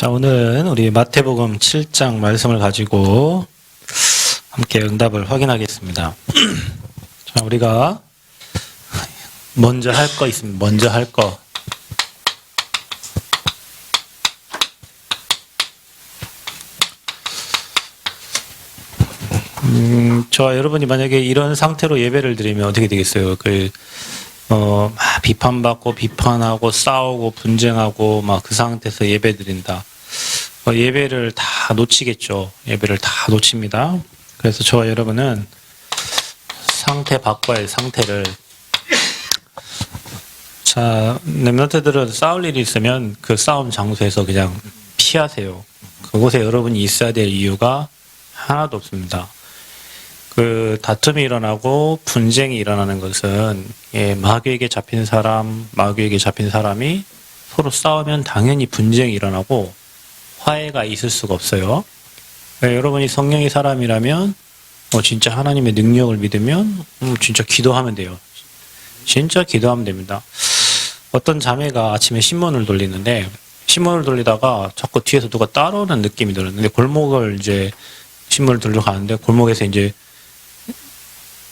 자, 오늘은 우리 마태복음 7장 말씀을 가지고 함께 응답을 확인하겠습니다. 자, 우리가 먼저 할 거 있습니다. 먼저 할 거. 저와 여러분이 만약에 이런 상태로 예배를 드리면 어떻게 되겠어요? 막 비판받고 비판하고 싸우고 분쟁하고 막 그 상태에서 예배 드린다. 예배를 다 놓치겠죠. 예배를 다 놓칩니다. 그래서 저와 여러분은 상태 바꿔야 할 상태를. 자, 렘넌트들은 싸울 일이 있으면 그 싸움 장소에서 그냥 피하세요. 그곳에 여러분이 있어야 될 이유가 하나도 없습니다. 그 다툼이 일어나고 분쟁이 일어나는 것은 마귀에게 잡힌 사람이 서로 싸우면 당연히 분쟁이 일어나고 화해가 있을 수가 없어요. 여러분이 성령의 사람이라면 진짜 하나님의 능력을 믿으면 진짜 기도하면 돼요. 진짜 기도하면 됩니다. 어떤 자매가 아침에 신문을 돌리는데 신문을 돌리다가 자꾸 뒤에서 누가 따라오는 느낌이 들었는데 골목을 이제 신문을 돌려 가는데 골목에서 이제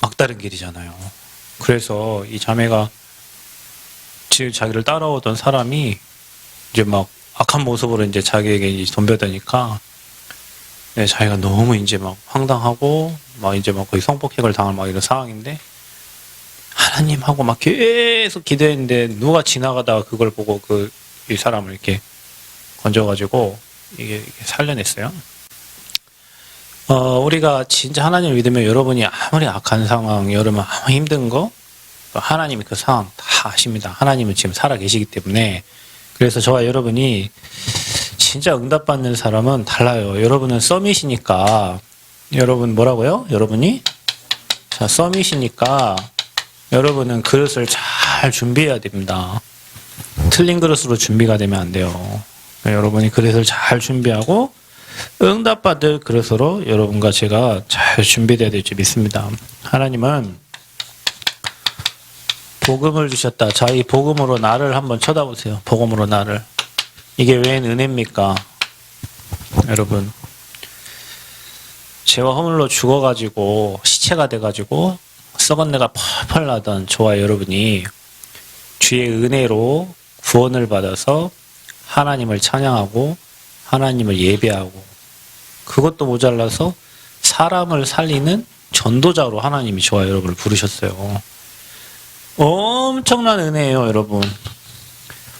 막다른 길이잖아요. 그래서 이 자매가 지금 자기를 따라오던 사람이 이제 막 악한 모습으로 이제 자기에게 이제 덤벼드니까 자기가 너무 이제 막 황당하고 막 이제 막 거의 성폭행을 당할 막 이런 상황인데 하나님 하고 막 계속 기도했는데 누가 지나가다가 그걸 보고 이 사람을 이렇게 건져가지고 이게 살려냈어요. 우리가 진짜 하나님을 믿으면 여러분이 아무리 악한 상황, 여러분 아무리 힘든 거, 하나님이 그 상황 다 아십니다. 하나님은 지금 살아계시기 때문에. 그래서 저와 여러분이 진짜 응답받는 사람은 달라요. 여러분은 서밋이니까, 여러분 뭐라고요? 여러분이? 자, 서밋이니까 여러분은 그릇을 잘 준비해야 됩니다. 틀린 그릇으로 준비가 되면 안 돼요. 여러분이 그릇을 잘 준비하고 응답받을 그릇으로 여러분과 제가 잘 준비되어야 될지 믿습니다. 하나님은 복음을 주셨다. 자, 이 복음으로 나를 한번 쳐다보세요. 복음으로 나를. 이게 웬 은혜입니까? 여러분, 죄와 허물로 죽어가지고 시체가 돼가지고 썩은 내가 펄펄 나던 저와 여러분이 주의 은혜로 구원을 받아서 하나님을 찬양하고 하나님을 예배하고 그것도 모자라서 사람을 살리는 전도자로 하나님이 저와 여러분을 부르셨어요. 엄청난 은혜예요, 여러분.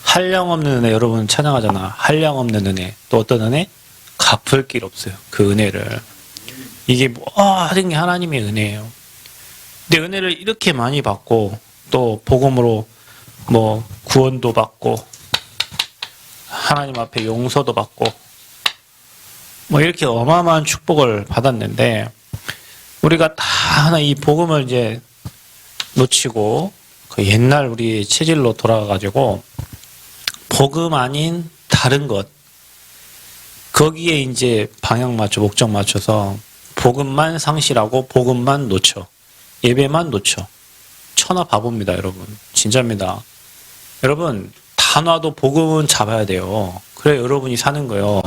한량없는 은혜. 여러분 찬양하잖아. 한량없는 은혜. 또 어떤 은혜? 갚을 길 없어요. 그 은혜를. 이게 모든 게 하나님의 은혜예요. 근데 은혜를 이렇게 많이 받고 또 복음으로 구원도 받고 하나님 앞에 용서도 받고 이렇게 어마어마한 축복을 받았는데 우리가 다 하나 이 복음을 이제 놓치고 그 옛날 우리 체질로 돌아가가지고 복음 아닌 다른 것 거기에 이제 방향 맞춰 목적 맞춰서 복음만 상실하고 복음만 놓쳐 예배만 놓쳐 천하 바보입니다. 여러분 진짜입니다. 여러분 다 놔도 복음은 잡아야 돼요. 그래 여러분이 사는 거예요.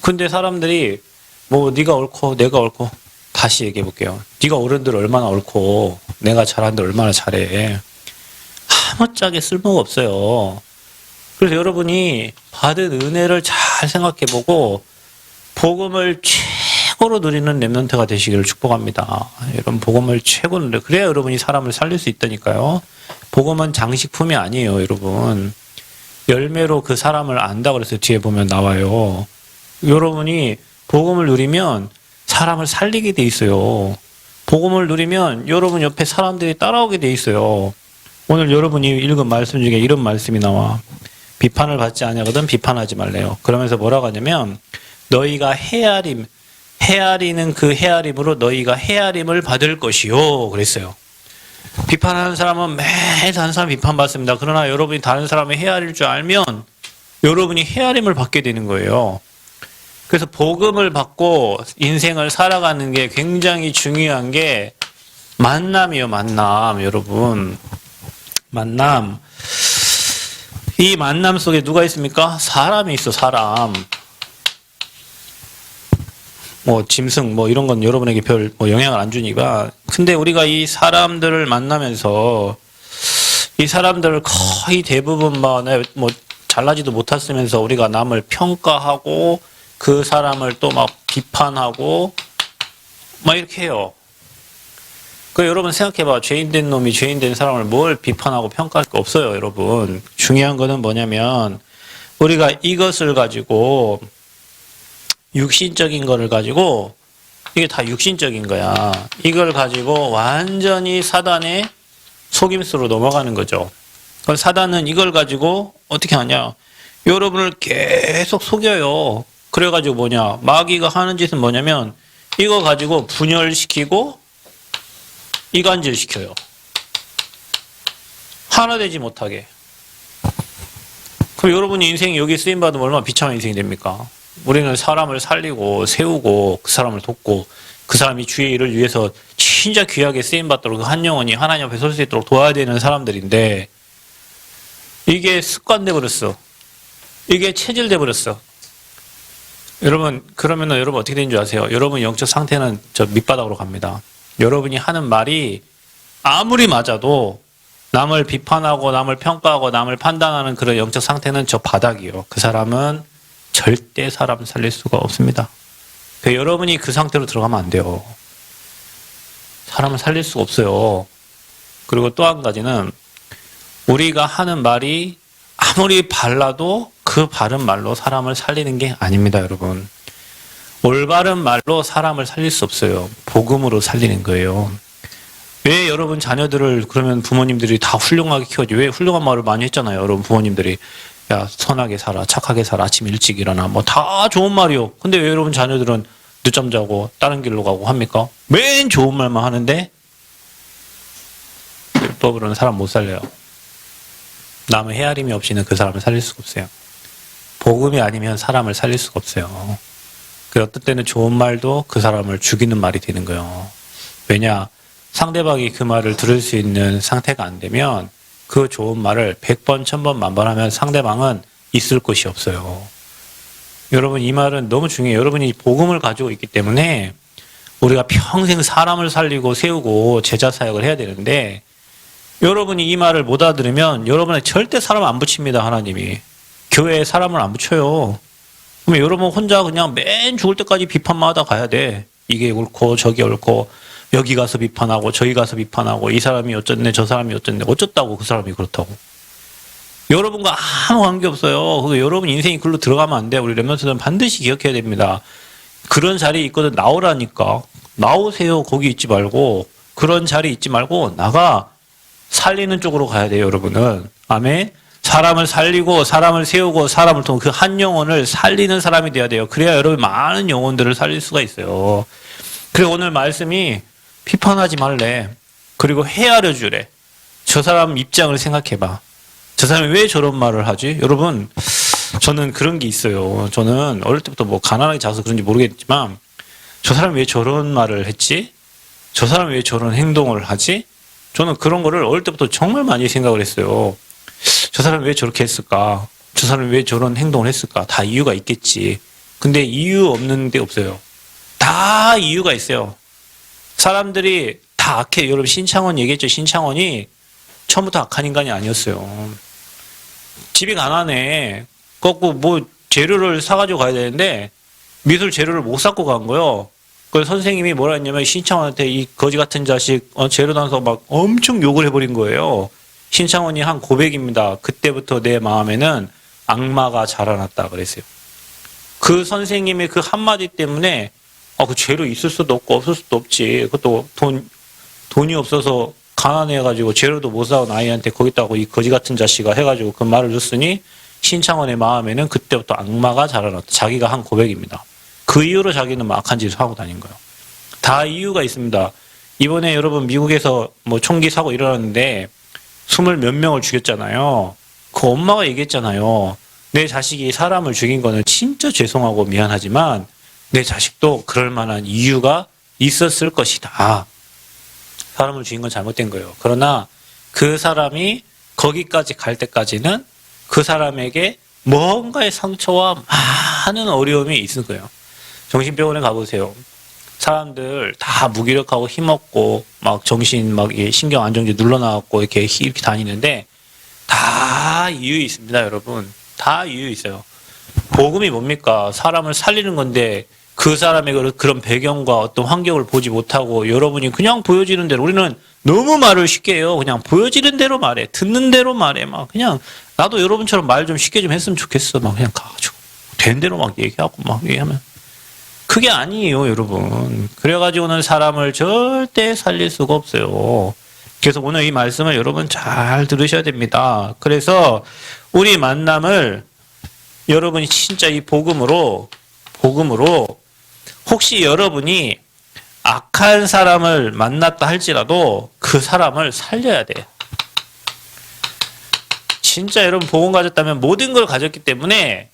근데 사람들이 네가 옳고 내가 옳고 다시 얘기해 볼게요. 네가 어른들 얼마나 옳고 내가 잘하는데 얼마나 잘해. 아무짝에 쓸모가 없어요. 그래서 여러분이 받은 은혜를 잘 생각해 보고 복음을 최고로 누리는 렘넌트가 되시기를 축복합니다. 여러분 복음을 최고로 누려. 그래야 여러분이 사람을 살릴 수 있다니까요. 복음은 장식품이 아니에요. 여러분 열매로 그 사람을 안다 그래서 뒤에 보면 나와요. 여러분이 복음을 누리면 사람을 살리게 돼 있어요. 복음을 누리면 여러분 옆에 사람들이 따라오게 돼 있어요. 오늘 여러분이 읽은 말씀 중에 이런 말씀이 나와. 비판을 받지 아니하거든 비판하지 말래요. 그러면서 뭐라고 하냐면 너희가 헤아리는 그 헤아림으로 너희가 헤아림을 받을 것이요 그랬어요. 비판하는 사람은 매일 다른 사람 비판받습니다. 그러나 여러분이 다른 사람의 헤아릴 줄 알면 여러분이 헤아림을 받게 되는 거예요. 그래서 복음을 받고 인생을 살아가는 게 굉장히 중요한 게 만남이요. 만남. 여러분 만남. 이 만남 속에 누가 있습니까? 사람이 있어, 사람. 뭐 짐승 뭐 이런 건 여러분에게 별 뭐 영향을 안 주니까. 근데 우리가 이 사람들을 만나면서 이 사람들을 거의 대부분 뭐 잘나지도 못했으면서 우리가 남을 평가하고 그 사람을 또 막 비판하고 막 이렇게 해요. 그 여러분 생각해봐. 죄인된 놈이 죄인된 사람을 뭘 비판하고 평가할 거 없어요, 여러분. 중요한 거는 뭐냐면 우리가 이것을 가지고 육신적인 거를 가지고 이게 다 육신적인 거야. 이걸 가지고 완전히 사단의 속임수로 넘어가는 거죠. 그럼 사단은 이걸 가지고 어떻게 하냐? 여러분을 계속 속여요. 그래가지고 뭐냐? 마귀가 하는 짓은 뭐냐면 이거 가지고 분열시키고 이간질시켜요. 하나 되지 못하게. 그럼 여러분이 인생이 여기 쓰임받으면 얼마나 비참한 인생이 됩니까? 우리는 사람을 살리고 세우고 그 사람을 돕고 그 사람이 주의 일을 위해서 진짜 귀하게 쓰임받도록 그 한 영혼이 하나님 앞에 설 수 있도록 도와야 되는 사람들인데 이게 습관돼 버렸어. 이게 체질돼 버렸어. 여러분 그러면은 여러분 어떻게 되는 줄 아세요? 여러분 영적 상태는 저 밑바닥으로 갑니다. 여러분이 하는 말이 아무리 맞아도 남을 비판하고 남을 평가하고 남을 판단하는 그런 영적 상태는 저 바닥이요. 그 사람은 절대 사람 살릴 수가 없습니다. 그러니까 여러분이 그 상태로 들어가면 안 돼요. 사람을 살릴 수가 없어요. 그리고 또 한 가지는 우리가 하는 말이 아무리 발라도 그 바른 말로 사람을 살리는 게 아닙니다, 여러분. 올바른 말로 사람을 살릴 수 없어요. 복음으로 살리는 거예요. 왜 여러분 자녀들을 그러면 부모님들이 다 훌륭하게 키워지? 왜 훌륭한 말을 많이 했잖아요, 여러분 부모님들이. 야, 선하게 살아, 착하게 살아, 아침 일찍 일어나. 뭐 다 좋은 말이요. 근데 왜 여러분 자녀들은 늦잠 자고 다른 길로 가고 합니까? 맨 좋은 말만 하는데 율법으로는 사람 못 살려요. 남의 헤아림이 없이는 그 사람을 살릴 수가 없어요. 복음이 아니면 사람을 살릴 수가 없어요. 어떨 때는 좋은 말도 그 사람을 죽이는 말이 되는 거예요. 왜냐? 상대방이 그 말을 들을 수 있는 상태가 안 되면 그 좋은 말을 100번, 1000번, 만번 하면 상대방은 있을 곳이 없어요. 여러분 이 말은 너무 중요해요. 여러분이 복음을 가지고 있기 때문에 우리가 평생 사람을 살리고 세우고 제자 사역을 해야 되는데 여러분이 이 말을 못 알아들으면 여러분은 절대 사람 안 붙입니다. 하나님이. 교회에 사람을 안 붙여요. 그러면 여러분 혼자 그냥 맨 죽을 때까지 비판만 하다 가야 돼. 이게 옳고 저게 옳고 여기 가서 비판하고 저기 가서 비판하고 이 사람이 어쨌네 저 사람이 어쨌네 어쩌다고 그 사람이 그렇다고. 여러분과 아무 관계없어요. 그래서 여러분 인생이 글로 들어가면 안 돼. 우리 렘넌트들은 반드시 기억해야 됩니다. 그런 자리에 있거든 나오라니까. 나오세요. 거기 있지 말고. 그런 자리에 있지 말고 나가. 살리는 쪽으로 가야 돼요. 여러분은. 아멘. 사람을 살리고 사람을 세우고 사람을 통해 그 한 영혼을 살리는 사람이 돼야 돼요. 그래야 여러분 많은 영혼들을 살릴 수가 있어요. 그리고 오늘 말씀이 비판하지 말래. 그리고 헤아려 주래. 저 사람 입장을 생각해봐. 저 사람이 왜 저런 말을 하지? 여러분 저는 그런 게 있어요. 저는 어릴 때부터 뭐 가난하게 자라서 그런지 모르겠지만 저 사람이 왜 저런 말을 했지? 저 사람이 왜 저런 행동을 하지? 저는 그런 거를 어릴 때부터 정말 많이 생각을 했어요. 저 사람이 왜 저렇게 했을까? 저 사람이 왜 저런 행동을 했을까? 다 이유가 있겠지. 근데 이유 없는 데 없어요. 다 이유가 있어요. 사람들이 다 악해. 여러분 신창원 얘기했죠. 신창원이 처음부터 악한 인간이 아니었어요. 집이 가난해. 꺾고 뭐 재료를 사가지고 가야 되는데 미술 재료를 못 사고 간 거예요. 그 선생님이 뭐라 했냐면 신창원한테 이 거지 같은 자식 재료 단서 막 엄청 욕을 해버린 거예요. 신창원이 한 고백입니다. 그때부터 내 마음에는 악마가 자라났다 그랬어요. 그 선생님의 그 한마디 때문에 그 재료 있을 수도 없고 없을 수도 없지. 그것도 돈이 없어서 가난해가지고 재료도 못 사온 아이한테 거기다가 이 거지 같은 자식아 해가지고 그 말을 줬으니 신창원의 마음에는 그때부터 악마가 자라났다. 자기가 한 고백입니다. 그 이후로 자기는 막 악한 짓을 하고 다닌 거예요. 다 이유가 있습니다. 이번에 여러분 미국에서 뭐 총기 사고 일어났는데 20 몇 명을 죽였잖아요. 그 엄마가 얘기했잖아요. 내 자식이 사람을 죽인 거는 진짜 죄송하고 미안하지만 내 자식도 그럴 만한 이유가 있었을 것이다. 사람을 죽인 건 잘못된 거예요. 그러나 그 사람이 거기까지 갈 때까지는 그 사람에게 뭔가의 상처와 많은 어려움이 있을 거예요. 정신병원에 가보세요. 사람들 다 무기력하고 힘없고 막 정신 막 신경 안정제 눌러나갖고 이렇게 다니는데 다 이유 있습니다, 여러분. 다 이유 있어요. 복음이 뭡니까? 사람을 살리는 건데 그 사람의 그런 배경과 어떤 환경을 보지 못하고 여러분이 그냥 보여지는 대로, 우리는 너무 말을 쉽게 해요. 그냥 보여지는 대로 말해. 듣는 대로 말해. 막 그냥 나도 여러분처럼 말 좀 쉽게 좀 했으면 좋겠어. 막 그냥 가가지고 된 대로 막 얘기하고 막 얘기하면 그게 아니에요, 여러분. 그래가지고는 사람을 절대 살릴 수가 없어요. 그래서 오늘 이 말씀을 여러분 잘 들으셔야 됩니다. 그래서 우리 만남을 여러분이 진짜 이 복음으로 혹시 여러분이 악한 사람을 만났다 할지라도 그 사람을 살려야 돼. 진짜 여러분 복음 가졌다면 모든 걸 가졌기 때문에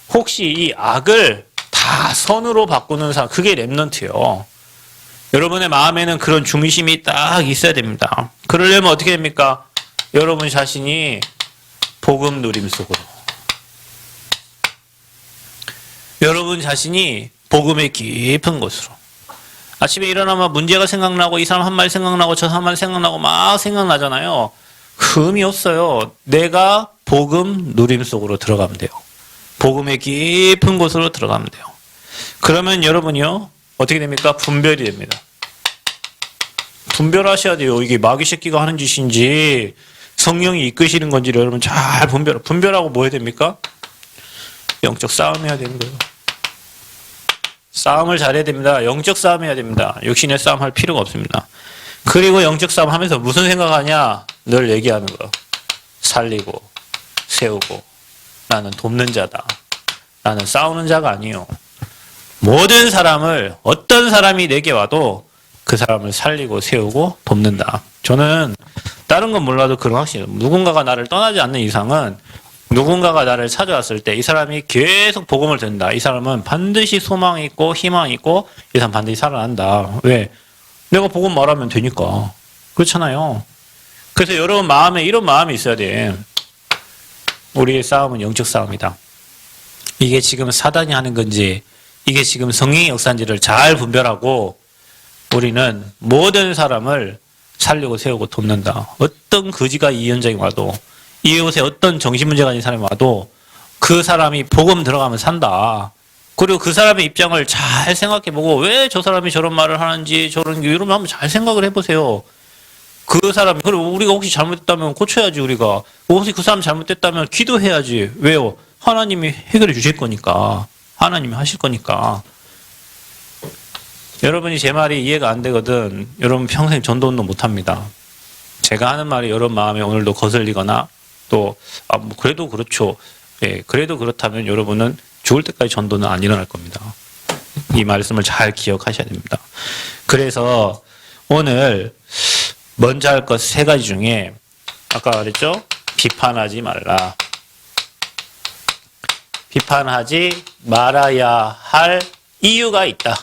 혹시 이 악을 다 선으로 바꾸는 사람, 그게 렘넌트예요. 여러분의 마음에는 그런 중심이 딱 있어야 됩니다. 그러려면 어떻게 됩니까? 여러분 자신이 복음 누림 속으로, 여러분 자신이 복음의 깊은 곳으로, 아침에 일어나면 문제가 생각나고 이 사람 한 말 생각나고 저 사람 한 말 생각나고 막 생각나잖아요. 흠이 없어요. 내가 복음 누림 속으로 들어가면 돼요. 복음의 깊은 곳으로 들어가면 돼요. 그러면 여러분이요, 어떻게 됩니까? 분별이 됩니다. 분별하셔야 돼요. 이게 마귀 새끼가 하는 짓인지 성령이 이끄시는 건지를 여러분 잘 분별하고 뭐 해야 됩니까? 영적 싸움 해야 되는 거예요. 싸움을 잘해야 됩니다. 영적 싸움 해야 됩니다. 육신의 싸움 할 필요가 없습니다. 그리고 영적 싸움 하면서 무슨 생각하냐? 늘 얘기하는 거. 살리고 세우고 나는 돕는 자다. 나는 싸우는 자가 아니요. 모든 사람을, 어떤 사람이 내게 와도 그 사람을 살리고 세우고 돕는다. 저는 다른 건 몰라도 그런 확신이에요. 누군가가 나를 떠나지 않는 이상은, 누군가가 나를 찾아왔을 때 이 사람이 계속 복음을 듣는다. 이 사람은 반드시 소망이 있고 희망이 있고 이 사람 반드시 살아난다. 왜? 내가 복음 말하면 되니까. 그렇잖아요. 그래서 여러분 마음에 이런 마음이 있어야 돼. 우리의 싸움은 영적 싸움이다. 이게 지금 사단이 하는 건지 이게 지금 성령의 역사인지를 잘 분별하고 우리는 모든 사람을 살리고 세우고 돕는다. 어떤 거지가 이 현장에 와도, 이곳에 어떤 정신문제가 있는 사람이 와도 그 사람이 복음 들어가면 산다. 그리고 그 사람의 입장을 잘 생각해보고 왜 저 사람이 저런 말을 하는지, 이러면 한번 잘 생각을 해보세요. 그 사람이, 그리고 우리가 혹시 잘못했다면 고쳐야지. 우리가 혹시 그 사람 잘못됐다면 기도해야지. 왜요? 하나님이 해결해 주실 거니까. 하나님이 하실 거니까. 여러분이 제 말이 이해가 안 되거든. 여러분 평생 전도운동 못합니다. 제가 하는 말이 여러분 마음에 오늘도 거슬리거나 또 뭐 그래도 그렇죠. 예, 그래도 그렇다면 여러분은 죽을 때까지 전도는 안 일어날 겁니다. 이 말씀을 잘 기억하셔야 됩니다. 그래서 오늘 먼저 할 것 세 가지 중에 아까 말했죠? 비판하지 말라. 비판하지 말아야 할 이유가 있다.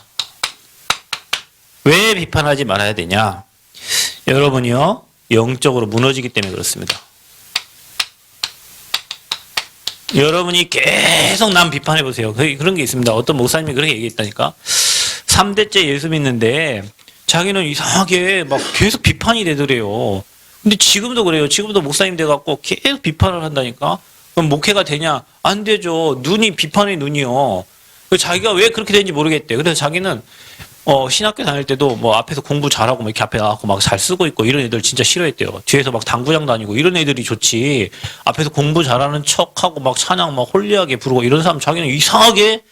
왜 비판하지 말아야 되냐? 여러분이요, 영적으로 무너지기 때문에 그렇습니다. 여러분이 계속 남 비판해 보세요. 그런 게 있습니다. 어떤 목사님이 그렇게 얘기했다니까. 3대째 예수 믿는데 자기는 이상하게 막 계속 비판이 되더래요. 근데 지금도 그래요. 지금도 목사님 돼갖고 계속 비판을 한다니까. 그럼 목회가 되냐? 안 되죠. 눈이 비판의 눈이요. 자기가 왜 그렇게 되는지 모르겠대. 그래서 자기는 신학교 다닐 때도 뭐 앞에서 공부 잘하고 막 이렇게 앞에 나가고 막 잘 쓰고 있고 이런 애들 진짜 싫어했대요. 뒤에서 막 당구장 다니고 이런 애들이 좋지. 앞에서 공부 잘하는 척하고 막 찬양 막 홀리하게 부르고 이런 사람 자기는 이상하게,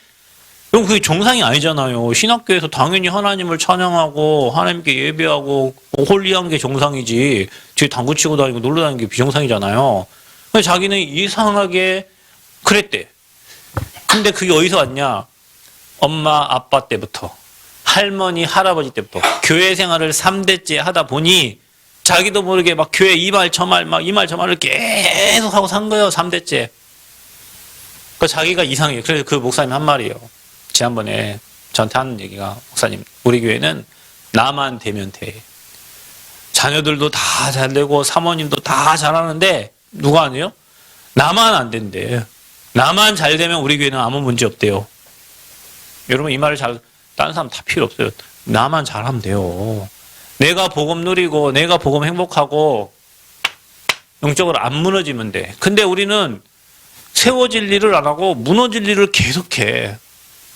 그럼 그게 정상이 아니잖아요. 신학교에서 당연히 하나님을 찬양하고 하나님께 예배하고 홀리한 게 정상이지. 뒤에 당구 치고 다니고 놀러 다니는 게 비정상이잖아요. 근데 자기는 이상하게 그랬대. 근데 그게 어디서 왔냐? 엄마 아빠 때부터, 할머니 할아버지 때부터 교회 생활을 3대째 하다 보니 자기도 모르게 막 교회 이 말 저 말 막 이 말 저 말을 계속 하고 산 거예요. 3대째. 그 자기가 이상해요. 그래서 그 목사님 한 말이에요. 지난번에 저한테 하는 얘기가, 목사님, 우리 교회는 나만 되면 돼. 자녀들도 다 잘 되고 사모님도 다 잘하는데 누가 안 해요? 나만 안 된대. 나만 잘 되면 우리 교회는 아무 문제 없대요. 여러분 이 말을 다른 사람 다 필요 없어요. 나만 잘하면 돼요. 내가 복음 누리고 내가 복음 행복하고 영적으로 안 무너지면 돼. 근데 우리는 세워질 일을 안 하고 무너질 일을 계속해.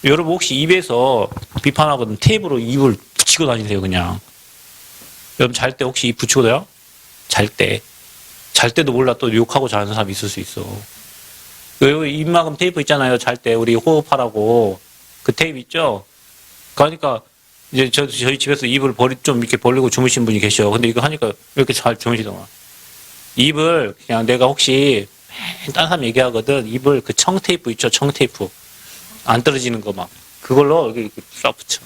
여러분 혹시 입에서 비판하거든 테이프로 입을 붙이고 다니세요 그냥. 여러분 잘 때 혹시 입 붙이고 다요? 잘 때도 몰라 또 욕하고 자는 사람 있을 수 있어. 여기 입막음 테이프 있잖아요. 잘 때 우리 호흡하라고 그 테이프 있죠. 그러니까 이제 저희 집에서 입을 좀 이렇게 벌리고 주무신 분이 계셔. 근데 이거 하니까 왜 이렇게 잘 주무시더만. 입을 그냥 내가 혹시 딴 사람 얘기하거든. 입을 그 청 테이프 있죠. 청 테이프 안 떨어지는 거 막 그걸로 이렇게 쫙 붙여.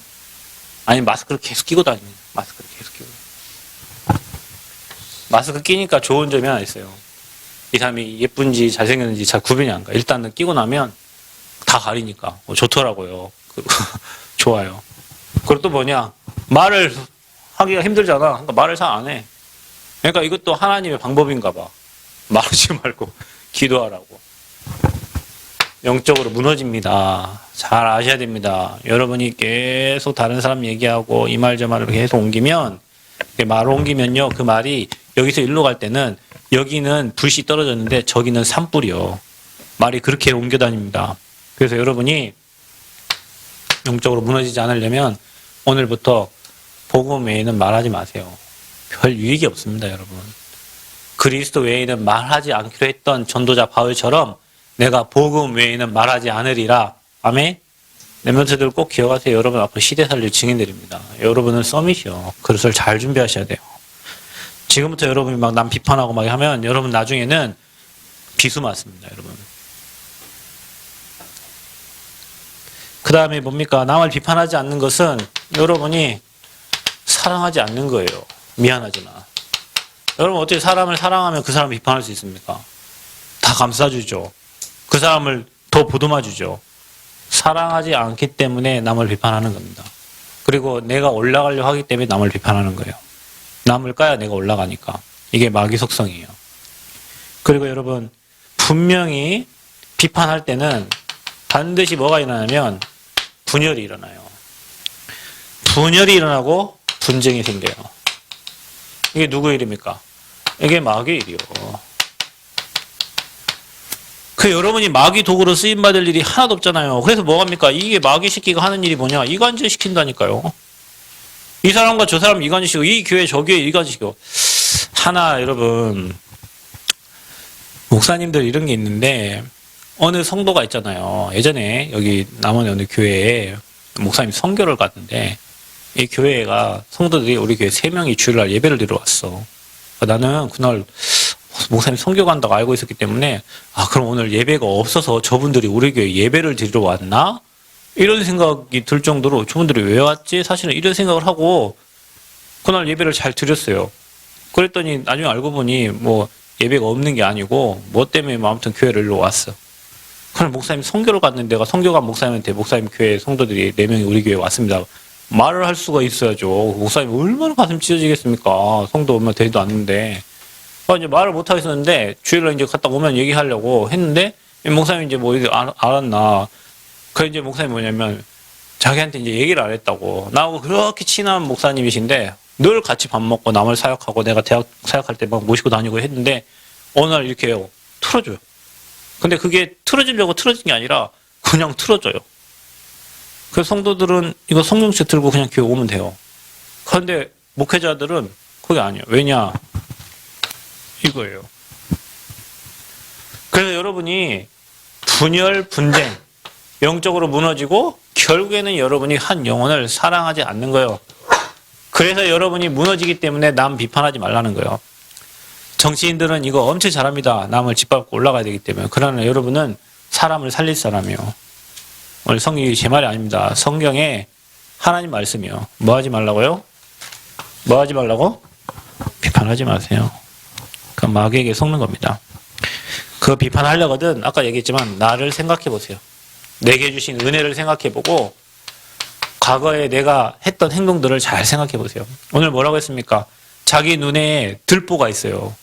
아니 마스크를 계속 끼고 다니는. 마스크를 계속 끼고. 마스크 끼니까 좋은 점이 하나 있어요. 이 사람이 예쁜지 잘생겼는지 잘 구분이 안 가. 일단은 끼고 나면 다 가리니까 좋더라고요. 좋아요. 그리고 또 뭐냐, 말을 하기가 힘들잖아. 그러니까 말을 잘 안 해. 그러니까 이것도 하나님의 방법인가 봐. 말하지 말고 기도하라고. 영적으로 무너집니다. 잘 아셔야 됩니다. 여러분이 계속 다른 사람 얘기하고 이 말 저 말을 계속 옮기면, 말을 옮기면요, 그 말이 여기서 일로 갈 때는 여기는 불씨 떨어졌는데 저기는 산불이요. 말이 그렇게 옮겨 다닙니다. 그래서 여러분이 영적으로 무너지지 않으려면 오늘부터 복음 외에는 말하지 마세요. 별 유익이 없습니다, 여러분. 그리스도 외에는 말하지 않기로 했던 전도자 바울처럼 내가 복음 외에는 말하지 않으리라. 아멘? 렘넌트들 꼭 기억하세요. 여러분 앞으로 시대 살릴 증인들입니다. 여러분은 서밋이요. 그릇을 잘 준비하셔야 돼요. 지금부터 여러분이 막 남 비판하고 막 하면 여러분 나중에는 비수 맞습니다, 여러분. 그 다음에 뭡니까? 남을 비판하지 않는 것은 여러분이 사랑하지 않는 거예요. 미안하지만. 여러분 어떻게 사람을 사랑하면 그 사람을 비판할 수 있습니까? 다 감싸주죠. 그 사람을 더 보듬어주죠. 사랑하지 않기 때문에 남을 비판하는 겁니다. 그리고 내가 올라가려고 하기 때문에 남을 비판하는 거예요. 남을 까야 내가 올라가니까. 이게 마귀 속성이에요. 그리고 여러분 분명히 비판할 때는 반드시 뭐가 일어나냐면 분열이 일어나요. 분열이 일어나고 분쟁이 생겨요. 이게 누구 일입니까? 이게 마귀 일이요. 그 여러분이 마귀 도구로 쓰임받을 일이 하나도 없잖아요. 그래서 뭐합니까? 이게 마귀 시키가 하는 일이 뭐냐? 이간질 시킨다니까요. 이 사람과 저 사람 이간질 시키고 이 교회 저 교회 이간질 시키고. 하나 여러분 목사님들 이런 게 있는데 어느 성도가 있잖아요. 예전에 여기 남원 어느 교회에 목사님 선교를 갔는데 이 교회가 성도들이 우리 교회 3명이 주일날 예배를 드리러 왔어. 나는 그날 목사님 선교 간다고 알고 있었기 때문에 그럼 오늘 예배가 없어서 저분들이 우리 교회 예배를 드리러 왔나? 이런 생각이 들 정도로 저분들이 왜 왔지? 사실은 이런 생각을 하고 그날 예배를 잘 드렸어요. 그랬더니 나중에 알고 보니 뭐 예배가 없는 게 아니고 뭐 때문에 아무튼 교회를 일로 왔어. 그럼 목사님 선교를 갔는데 내가 선교간 목사님한테 목사님 교회 성도들이 4명이 우리 교회에 왔습니다. 말을 할 수가 있어야죠. 목사님 얼마나 가슴 찢어지겠습니까? 성도 얼마 되지도 않는데. 이제 말을 못 하겠었는데 주일날 이제 갔다 오면 얘기하려고 했는데 목사님이 이제 뭐 알았나. 그래 이제 목사님이 뭐냐면 자기한테 이제 얘기를 안 했다고. 나하고 그렇게 친한 목사님이신데 늘 같이 밥 먹고 남을 사역하고 내가 대학 사역할 때 막 모시고 다니고 했는데 어느 날 이렇게 해요. 틀어줘요. 근데 그게 틀어지려고 틀어진 게 아니라 그냥 틀어져요. 그래서 성도들은 이거 성경책 들고 그냥 교회 오면 돼요. 그런데 목회자들은 그게 아니에요. 왜냐? 이거예요. 그래서 여러분이 분열, 분쟁, 영적으로 무너지고 결국에는 여러분이 한 영혼을 사랑하지 않는 거예요. 그래서 여러분이 무너지기 때문에 남 비판하지 말라는 거예요. 정치인들은 이거 엄청 잘합니다. 남을 짓밟고 올라가야 되기 때문에. 그러나 여러분은 사람을 살릴 사람이요. 오늘 성경이 제 말이 아닙니다. 성경에 하나님 말씀이요. 뭐 하지 말라고요? 뭐 하지 말라고? 비판하지 마세요. 그럼 마귀에게 속는 겁니다. 그 비판하려거든 아까 얘기했지만 나를 생각해 보세요. 내게 주신 은혜를 생각해 보고 과거에 내가 했던 행동들을 잘 생각해 보세요. 오늘 뭐라고 했습니까? 자기 눈에 들보가 있어요.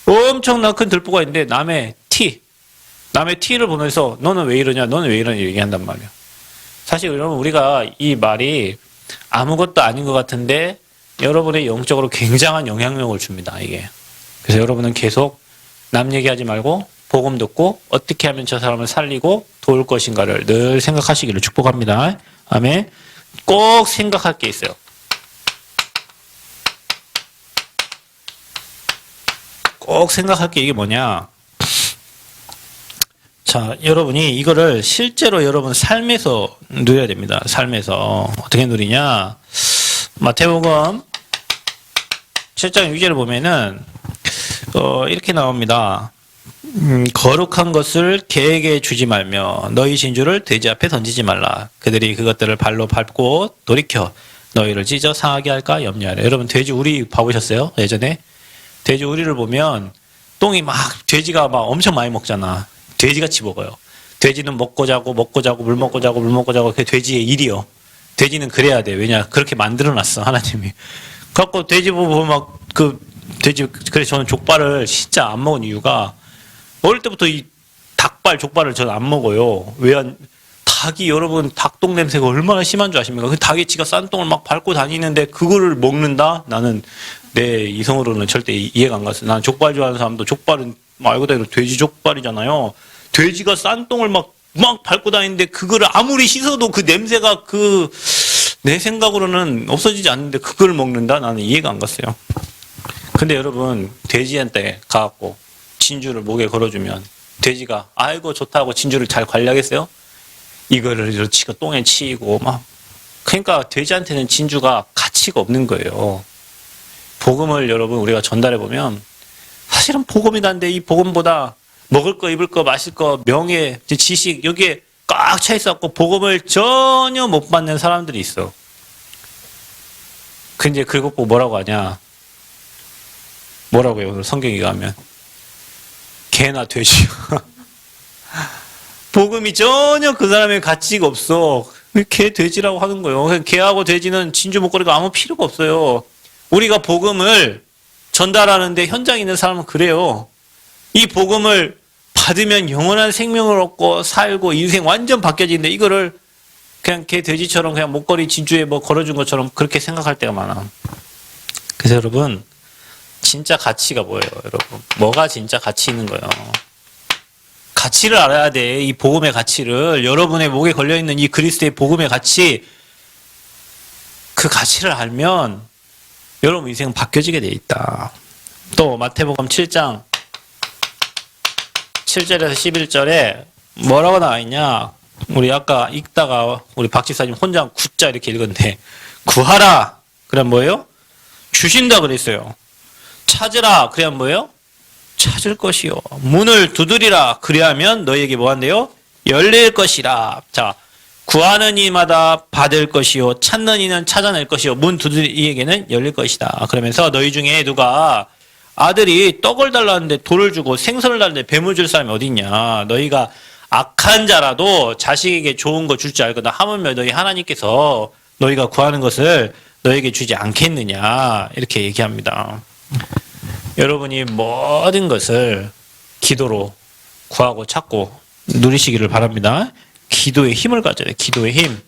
엄청난 큰 들보가 있는데 남의 티, 남의 티를 보면서 너는 왜 이러냐, 너는 왜 이러냐 얘기한단 말이야. 사실 여러분 우리가 이 말이 아무것도 아닌 것 같은데 여러분의 영적으로 굉장한 영향력을 줍니다. 이게. 그래서 여러분은 계속 남 얘기하지 말고 복음 듣고 어떻게 하면 저 사람을 살리고 도울 것인가를 늘 생각하시기를 축복합니다. 아멘. 꼭 생각할 게 있어요. 꼭 생각할 게 이게 뭐냐. 자, 여러분이 이거를 실제로 여러분 삶에서 누려야 됩니다. 삶에서. 어떻게 누리냐. 마태복음 7장 6절을 보면은 이렇게 나옵니다. 거룩한 것을 개에게 주지 말며 너희 진주를 돼지 앞에 던지지 말라. 그들이 그것들을 발로 밟고 돌이켜 너희를 찢어 상하게 할까 염려하라. 여러분 돼지 우리 봐보셨어요? 예전에 돼지 우리를 보면 똥이 막 돼지가 막 엄청 많이 먹잖아. 돼지같이 먹어요. 돼지는 먹고 자고 먹고 자고 물 먹고 자고 물 먹고 자고 그게 돼지의 일이요. 돼지는 그래야 돼. 왜냐 그렇게 만들어놨어 하나님이. 그래갖고 돼지 보고 막 돼지 그래서 저는 족발을 진짜 안 먹은 이유가 어릴 때부터 이 닭발 족발을 저는 안 먹어요. 왜 닭이 여러분 닭똥 냄새가 얼마나 심한 줄 아십니까? 그 닭이 지가 싼 똥을 막 밟고 다니는데 그거를 먹는다? 나는 내 이성으로는 절대 이해가 안 갔어요. 나는 족발 좋아하는 사람도 족발은 말 그대로 돼지 족발이잖아요. 돼지가 싼 똥을 막 밟고 다니는데 그거를 아무리 씻어도 그 냄새가 내 생각으로는 없어지지 않는데 그걸 먹는다? 나는 이해가 안 갔어요. 근데 여러분 돼지한테 가갖고 진주를 목에 걸어주면 돼지가 아이고 좋다고 진주를 잘 관리하겠어요? 이거를 치고 똥에 치이고 막 그러니까 돼지한테는 진주가 가치가 없는 거예요. 복음을 여러분 우리가 전달해 보면 사실은 복음이란데 이 복음보다 먹을 거 입을 거 마실 거 명예 지식 여기에 꽉 차 있었고 복음을 전혀 못 받는 사람들이 있어. 근데 그리고 꼭 뭐라고 하냐? 뭐라고요? 오늘 성경에 가면 개나 돼지요. 복음이 전혀 그 사람의 가치가 없어. 개 돼지라고 하는 거예요. 개하고 돼지는 진주 목걸이가 아무 필요가 없어요. 우리가 복음을 전달하는데 현장에 있는 사람은 그래요. 이 복음을 받으면 영원한 생명을 얻고 살고 인생 완전 바뀌어지는데 이거를 그냥 개 돼지처럼 그냥 목걸이 진주에 뭐 걸어준 것처럼 그렇게 생각할 때가 많아. 그래서 여러분 진짜 가치가 뭐예요, 여러분? 뭐가 진짜 가치 있는 거예요? 가치를 알아야 돼. 이 복음의 가치를. 여러분의 목에 걸려있는 이 그리스도의 복음의 가치, 그 가치를 알면 여러분 인생은 바뀌어지게 돼 있다. 또 마태복음 7장 7절에서 11절에 뭐라고 나와 있냐? 우리 아까 읽다가 우리 박 집사님 혼자 구자 이렇게 읽었는데 구하라. 그럼 뭐예요? 주신다 그랬어요. 찾으라. 그래야 뭐예요? 찾을 것이요. 문을 두드리라. 그리하면 너희에게 뭐 한대요? 열릴 것이라. 자, 구하는 이마다 받을 것이요. 찾는 이는 찾아낼 것이요. 문 두드리에게는 열릴 것이다. 그러면서 너희 중에 누가 아들이 떡을 달라는데 돌을 주고 생선을 달라는데 뱀을 줄 사람이 어디 있냐. 너희가 악한 자라도 자식에게 좋은 거 줄 줄 알거든. 하물며 너희 하나님께서 너희가 구하는 것을 너에게 주지 않겠느냐. 이렇게 얘기합니다. 여러분이 모든 것을 기도로 구하고 찾고 누리시기를 바랍니다. 기도의 힘을 가져야 돼요. 기도의 힘.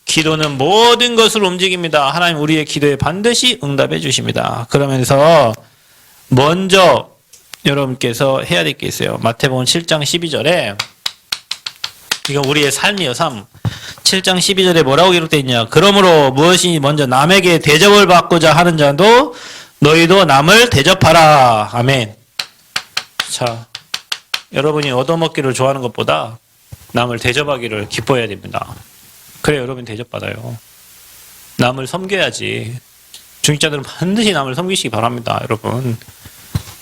기도는 모든 것을 움직입니다. 하나님 우리의 기도에 반드시 응답해 주십니다. 그러면서 먼저 여러분께서 해야 될 게 있어요. 마태복음 7장 12절에 이거 우리의 삶이요. 삶. 7장 12절에 뭐라고 기록되어 있냐. 그러므로 무엇이 먼저 남에게 대접을 받고자 하는 자도 너희도 남을 대접하라. 아멘. 자, 여러분이 얻어먹기를 좋아하는 것보다 남을 대접하기를 기뻐해야 됩니다. 그래 여러분 대접받아요. 남을 섬겨야지. 중직자들은 반드시 남을 섬기시기 바랍니다. 여러분.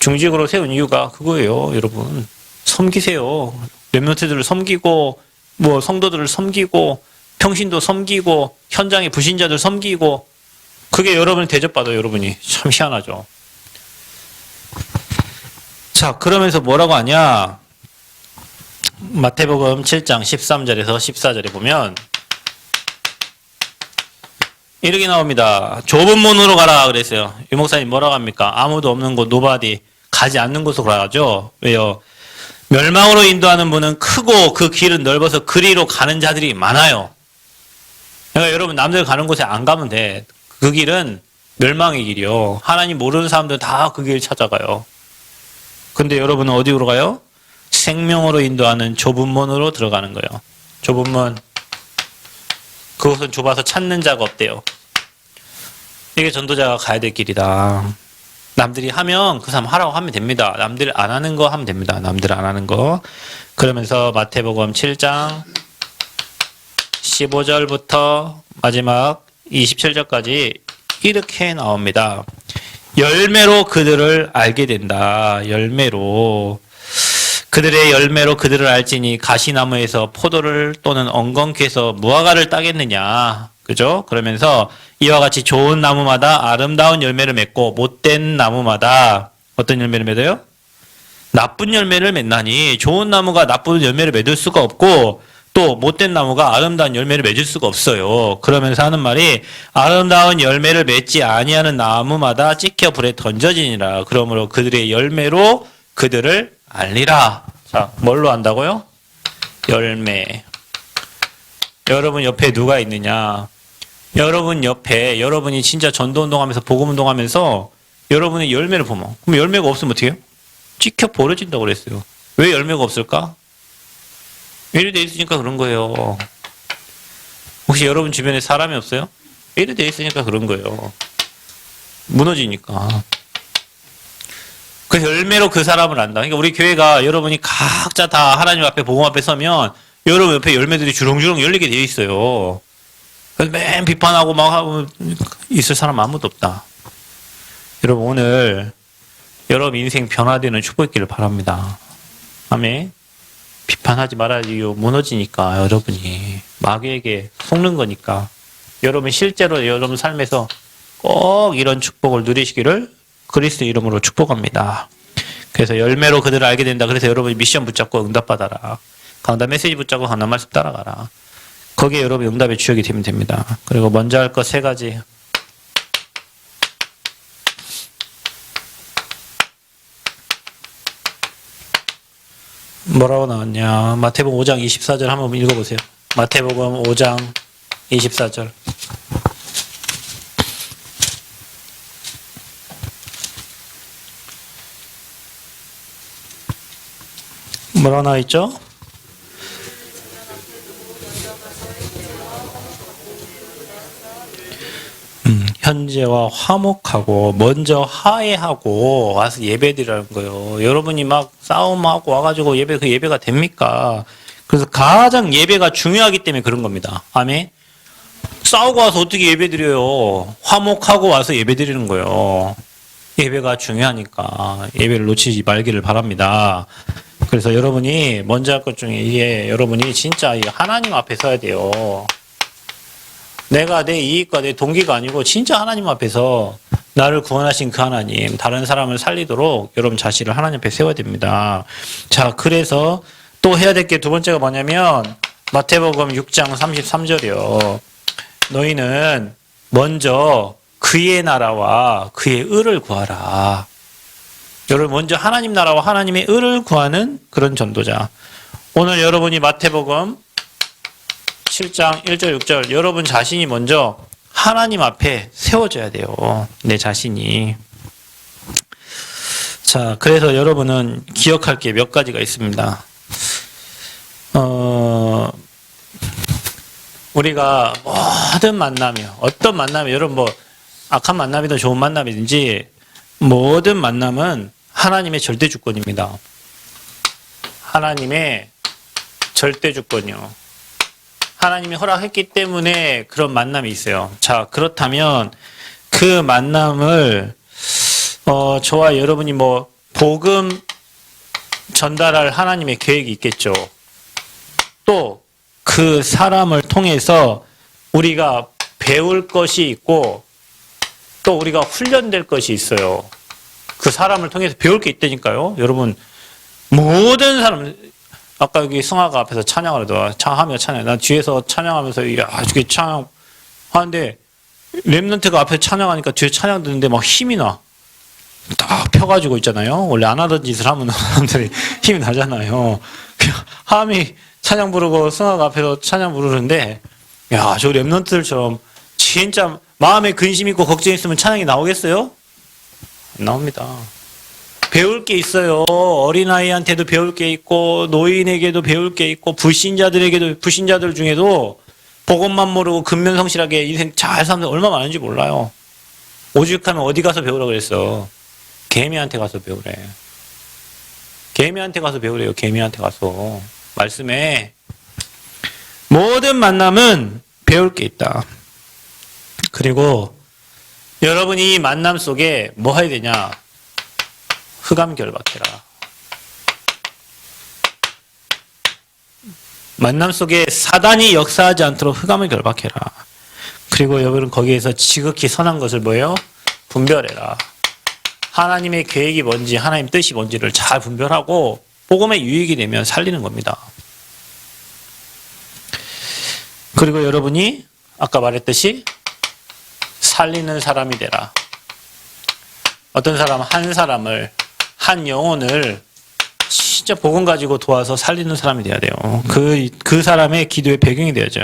중직으로 세운 이유가 그거예요. 여러분. 섬기세요. 렘넌트들을 섬기고 뭐 성도들을 섬기고 평신도 섬기고 현장의 불신자들 섬기고 그게 여러분을 대접받아요. 여러분이. 참 희한하죠. 자, 그러면서 뭐라고 하냐. 마태복음 7장 13절에서 14절에 보면 이렇게 나옵니다. 좁은 문으로 가라 그랬어요. 유 목사님 뭐라고 합니까? 아무도 없는 곳 노바디 가지 않는 곳으로 가죠. 왜요? 멸망으로 인도하는 분은 크고 그 길은 넓어서 그리로 가는 자들이 많아요. 그러니까 여러분 남들 가는 곳에 안 가면 돼. 그 길은 멸망의 길이요. 하나님 모르는 사람들은 다 그 길 찾아가요. 근데 여러분은 어디로 가요? 생명으로 인도하는 좁은 문으로 들어가는 거예요. 좁은 문. 그곳은 좁아서 찾는 자가 없대요. 이게 전도자가 가야 될 길이다. 남들이 하면 그 사람 하라고 하면 됩니다. 남들 안 하는 거 하면 됩니다. 남들 안 하는 거. 그러면서 마태복음 7장 15절부터 마지막 27절까지 이렇게 나옵니다. 열매로 그들을 알게 된다. 열매로. 그들의 열매로 그들을 알지니 가시나무에서 포도를 또는 엉겅퀴에서 무화과를 따겠느냐. 그죠? 그러면서 이와 같이 좋은 나무마다 아름다운 열매를 맺고 못된 나무마다 어떤 열매를 맺어요? 나쁜 열매를 맺나니. 좋은 나무가 나쁜 열매를 맺을 수가 없고 또 못된 나무가 아름다운 열매를 맺을 수가 없어요. 그러면서 하는 말이 아름다운 열매를 맺지 아니하는 나무마다 찍혀 불에 던져지니라. 그러므로 그들의 열매로 그들을 알리라. 자, 뭘로 안다고요? 열매. 여러분 옆에 누가 있느냐? 여러분 옆에 여러분이 진짜 전도운동하면서 복음운동하면서 여러분의 열매를 보면 그럼 열매가 없으면 어떻게 해요? 찍혀 버려진다고 그랬어요. 왜 열매가 없을까? 이래 돼 있으니까 그런 거예요. 혹시 여러분 주변에 사람이 없어요? 이래 돼 있으니까 그런 거예요. 무너지니까. 그 열매로 그 사람을 안다. 그러니까 우리 교회가 여러분이 각자 다 하나님 앞에 복음 앞에 서면 여러분 옆에 열매들이 주렁주렁 열리게 되어 있어요. 그래서 맨 비판하고 막 하고 있을 사람 아무도 없다. 여러분 오늘 여러분 인생 변화되는 축복이기를 바랍니다. 아멘. 비판하지 말아야지요. 무너지니까 여러분이 마귀에게 속는 거니까 여러분 실제로 여러분 삶에서 꼭 이런 축복을 누리시기를 그리스도 이름으로 축복합니다. 그래서 열매로 그들을 알게 된다. 그래서 여러분이 미션 붙잡고 응답받아라. 강단 메시지 붙잡고 강단 말씀 따라가라. 거기에 여러분이 응답의 주역이 되면 됩니다. 그리고 먼저 할 것 3가지. 뭐라고 나왔냐? 마태복음 5장 24절 한번 읽어보세요. 마태복음 5장 24절. 뭐라고 나와 있죠? 현재와 화목하고 먼저 화해하고 와서 예배드리라는 거예요. 여러분이 막 싸움하고 와가지고 예배 그 예배가 됩니까? 그래서 가장 예배가 중요하기 때문에 그런 겁니다. 아멘. 싸우고 와서 어떻게 예배드려요? 화목하고 와서 예배드리는 거예요. 예배가 중요하니까 예배를 놓치지 말기를 바랍니다. 그래서 여러분이 먼저 할 것 중에 이게 여러분이 진짜 하나님 앞에 서야 돼요. 내가 내 이익과 내 동기가 아니고 진짜 하나님 앞에서 나를 구원하신 그 하나님, 다른 사람을 살리도록 여러분 자신을 하나님 앞에 세워야 됩니다. 자, 그래서 또 해야 될 게 두 번째가 뭐냐면 마태복음 6장 33절이요. 너희는 먼저 그의 나라와 그의 의를 구하라. 여러분 먼저 하나님 나라와 하나님의 의를 구하는 그런 전도자. 오늘 여러분이 마태복음 7장 1절 6절 여러분 자신이 먼저 하나님 앞에 세워져야 돼요. 내 자신이. 자, 그래서 여러분은 기억할 게 몇 가지가 있습니다. 우리가 모든 만남이요. 어떤 만남이 여러분 뭐 악한 만남이든 좋은 만남이든지 모든 만남은 하나님의 절대 주권입니다. 하나님의 절대 주권이요. 하나님이 허락했기 때문에 그런 만남이 있어요. 자, 그렇다면 그 만남을 저와 여러분이 뭐 복음 전달할 하나님의 계획이 있겠죠. 또 그 사람을 통해서 우리가 배울 것이 있고 또 우리가 훈련될 것이 있어요. 그 사람을 통해서 배울 게 있다니까요. 여러분 모든 사람 아까 여기 성화가 앞에서 찬양을 하더라. 하며 찬양. 난 뒤에서 찬양하면서 야, 저게 찬양 하는데 렘넌트가 앞에 찬양하니까 뒤에 찬양 듣는데 막 힘이 나. 딱 펴가지고 있잖아요. 원래 안 하던 짓을 하면 사람들이 힘이 나잖아요. 하함이 찬양 부르고 승아가 앞에서 찬양 부르는데, 야, 저 랩런트들처럼 진짜 마음에 근심 있고 걱정 있으면 찬양이 나오겠어요? 안 나옵니다. 배울 게 있어요. 어린아이한테도 배울 게 있고, 노인에게도 배울 게 있고, 불신자들 중에도 복음만 모르고 근면성실하게 인생 잘 사는 사람 얼마나 많은지 몰라요. 오죽하면 어디 가서 배우라 그랬어. 개미한테 가서 배우래. 개미한테 가서 배우래요. 개미한테 가서. 말씀에 모든 만남은 배울 게 있다. 그리고 여러분이 이 만남 속에 뭐 해야 되냐? 흑암결박해라. 만남 속에 사단이 역사하지 않도록 흑암을 결박해라. 그리고 여러분 거기에서 지극히 선한 것을 뭐예요? 분별해라. 하나님의 계획이 뭔지 하나님 뜻이 뭔지를 잘 분별하고 복음의 유익이 되면 살리는 겁니다. 그리고 여러분이 아까 말했듯이 살리는 사람이 되라. 어떤 사람 한 사람을 한 영혼을 진짜 복음 가지고 도와서 살리는 사람이 돼야 돼요. 그 사람의 기도의 배경이 돼야죠.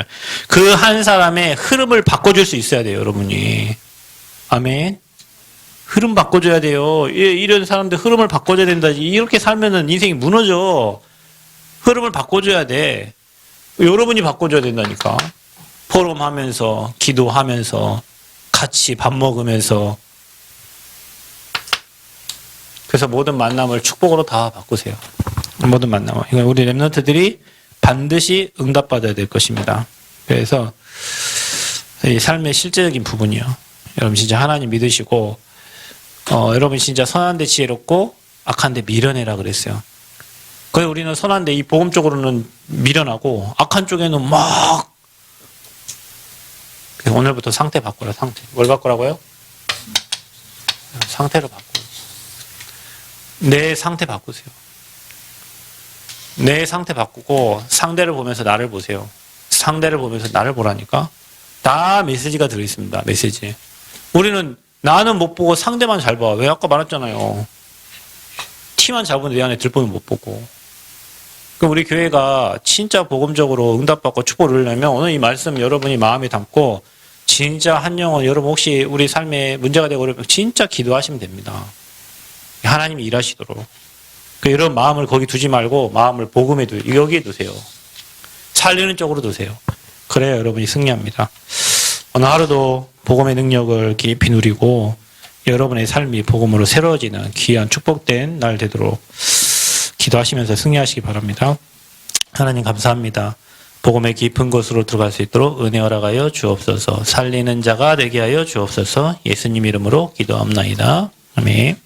그 한 사람의 흐름을 바꿔줄 수 있어야 돼요, 여러분이. 아멘. 흐름 바꿔줘야 돼요. 이런 사람들 흐름을 바꿔줘야 된다. 이렇게 살면은 인생이 무너져. 흐름을 바꿔줘야 돼. 여러분이 바꿔줘야 된다니까. 포럼하면서, 기도하면서, 같이 밥 먹으면서. 그래서 모든 만남을 축복으로 다 바꾸세요. 모든 만남을. 그러니까 우리 랩런트들이 반드시 응답받아야 될 것입니다. 그래서 이 삶의 실제적인 부분이요. 여러분 진짜 하나님 믿으시고 여러분 진짜 선한데 지혜롭고 악한데 미련해라 그랬어요. 그래서 우리는 선한데 이 복음 쪽으로는 미련하고 악한 쪽에는 막 오늘부터 상태 바꾸라. 상태. 뭘 바꾸라고요? 상태를 바꾸고. 내 상태 바꾸세요. 내 상태 바꾸고 상대를 보면서 나를 보세요. 상대를 보면서 나를 보라니까. 다 메시지가 들어있습니다. 메시지. 우리는 나는 못 보고 상대만 잘 봐. 왜 아까 말했잖아요. 티만 잘 보는데 내 안에 들보면 못 보고. 그럼 우리 교회가 진짜 복음적으로 응답받고 축복을 누리려면 오늘 이 말씀 여러분이 마음에 담고 진짜 한 영혼 여러분 혹시 우리 삶에 문제가 되고 그러면 진짜 기도하시면 됩니다. 하나님이 일하시도록. 여러분 마음을 거기 두지 말고 마음을 복음에 여기에 두세요. 살리는 쪽으로 두세요. 그래야 여러분이 승리합니다. 오늘 하루도 복음의 능력을 깊이 누리고 여러분의 삶이 복음으로 새로워지는 귀한 축복된 날 되도록 기도하시면서 승리하시기 바랍니다. 하나님 감사합니다. 복음의 깊은 곳으로 들어갈 수 있도록 은혜 허락하여 주옵소서. 살리는 자가 되게 하여 주옵소서. 예수님 이름으로 기도합나이다. 아멘.